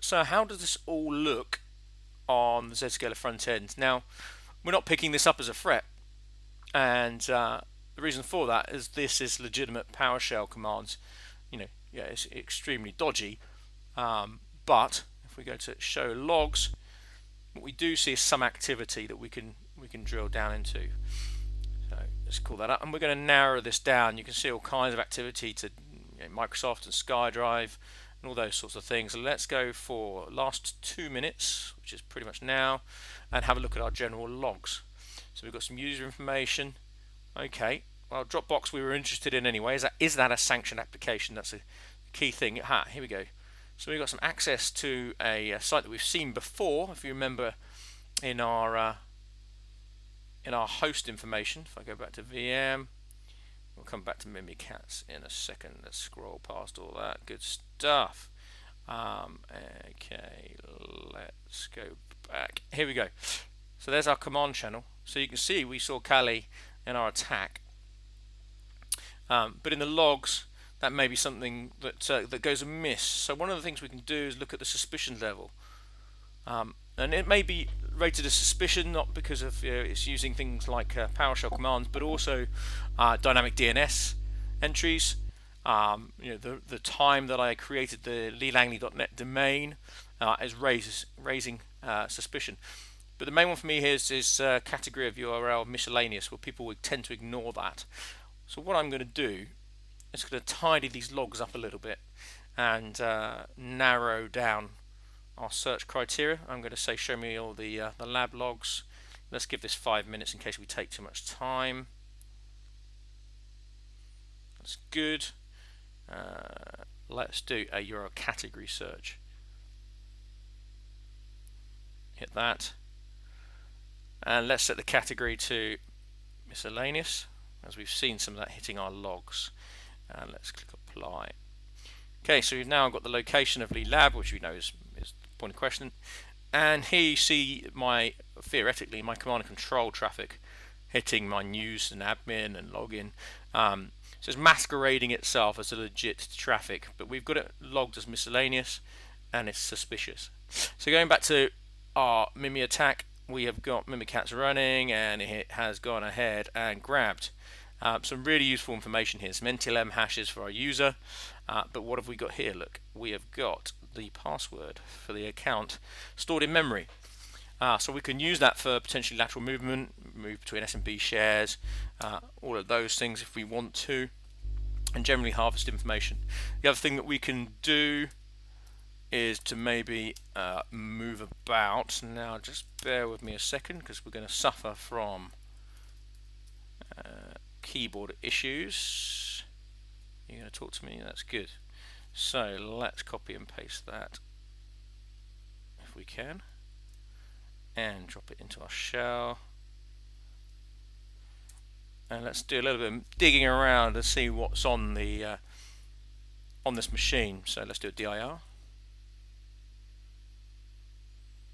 So how does this all look on the Zscaler front end? Now, we're not picking this up as a threat, and the reason for that is this is legitimate PowerShell commands. Yeah, it's extremely dodgy, but if we go to show logs, what we do see is some activity that we can drill down into. So let's call that up, and we're going to narrow this down. You can see all kinds of activity to Microsoft and SkyDrive and all those sorts of things. So let's go for last 2 minutes, which is pretty much now, and have a look at our general logs. So we've got some user information. Okay, well, Dropbox we were interested in anyway. Is that a sanctioned application? That's a key thing. Here we go. So we've got some access to a site that we've seen before, if you remember, in our host information. If I go back to VM, we'll come back to Mimikatz in a second. Let's scroll past all that good stuff. Okay, let's go back. Here we go. So there's our command channel. So you can see we saw Kali in our attack, but in the logs that may be something that goes amiss. So one of the things we can do is look at the suspicion level, and it may be rated as suspicion not because of it's using things like PowerShell commands, but also dynamic DNS entries. The time that I created the leelangley.net domain is raising suspicion. But the main one for me here is category of URL miscellaneous, where people would tend to ignore that. So what I'm going to do is going to tidy these logs up a little bit and narrow down our search criteria. I'm going to say show me all the lab logs. Let's give this 5 minutes in case we take too much time. That's good. Let's do a URL category search. Hit that. And let's set the category to miscellaneous, as we've seen some of that hitting our logs. And let's click apply. Okay, so we've now got the location of Lee Lab, which we know is the point of question. And here you see theoretically my command and control traffic hitting my news and admin and login. So it's masquerading itself as a legit traffic, but we've got it logged as miscellaneous and it's suspicious. So going back to our Mimi attack, we have got Mimikatz running, and it has gone ahead and grabbed some really useful information here. Some NTLM hashes for our user, but what have we got here? Look, we have got the password for the account stored in memory. So we can use that for potentially lateral movement, move between SMB shares, all of those things if we want to, and generally harvest information. The other thing that we can do is to maybe move about. Now just bear with me a second, because we're going to suffer from keyboard issues. You're going to talk to me? That's good. So let's copy and paste that if we can, and drop it into our shell. And let's do a little bit of digging around to see what's on the on this machine. So let's do a dir.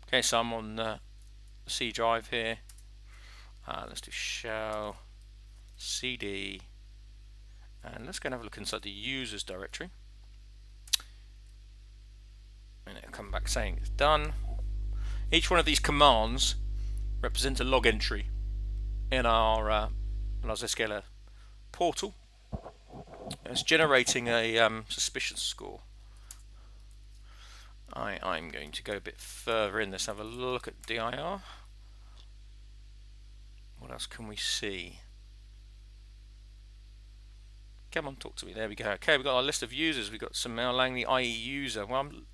Okay, so I'm on the C drive here. Let's do shell cd, and let's go and have a look inside the users directory. And it'll come back saying it's done. Each one of these commands represents a log entry in our Zscaler portal. It's generating a suspicion score. I'm going to go a bit further in this, have a look at dir. What else can we see? Come on, talk to me. There we go. Okay, we've got our list of users. We've got some Mel Langley IE user. Well, I'm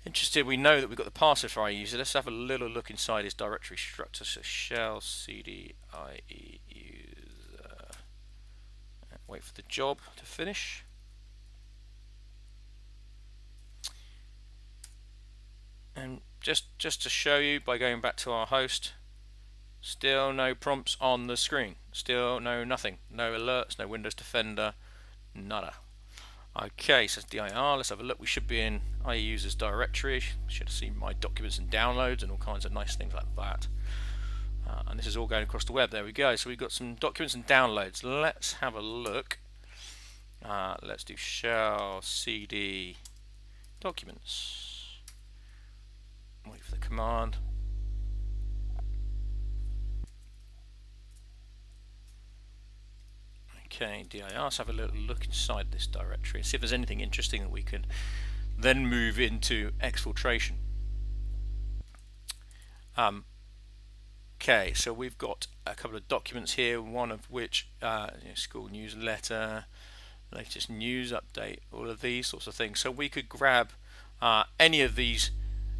interested. We know that we've got the password for IE user. Let's have a little look inside his directory structure. So shell cd IE user. Wait for the job to finish. And just to show you, by going back to our host, still no prompts on the screen, still nothing, no alerts, no Windows Defender, nada. Okay, so dir, let's have a look. We should be in IE users directory, should see my documents and downloads and all kinds of nice things like that. And this is all going across the web. There we go. So we've got some documents and downloads. Let's have a look. Let's do shell cd documents. Wait for the command. Okay, dir. Let's have a little look inside this directory and see if there's anything interesting that we can then move into exfiltration. Okay, so we've got a couple of documents here, one of which school newsletter, latest news update, all of these sorts of things. So we could grab any of these,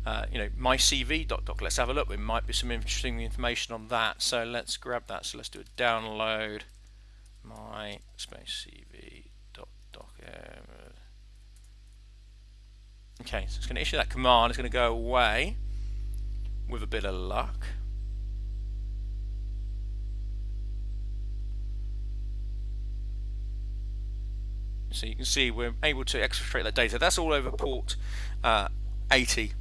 mycv.doc. Let's have a look. There might be some interesting information on that. So let's grab that. So let's do a download my space cv.doc. Okay, so it's going to issue that command. It's going to go away with a bit of luck. So you can see we're able to exfiltrate that data. That's all over port 80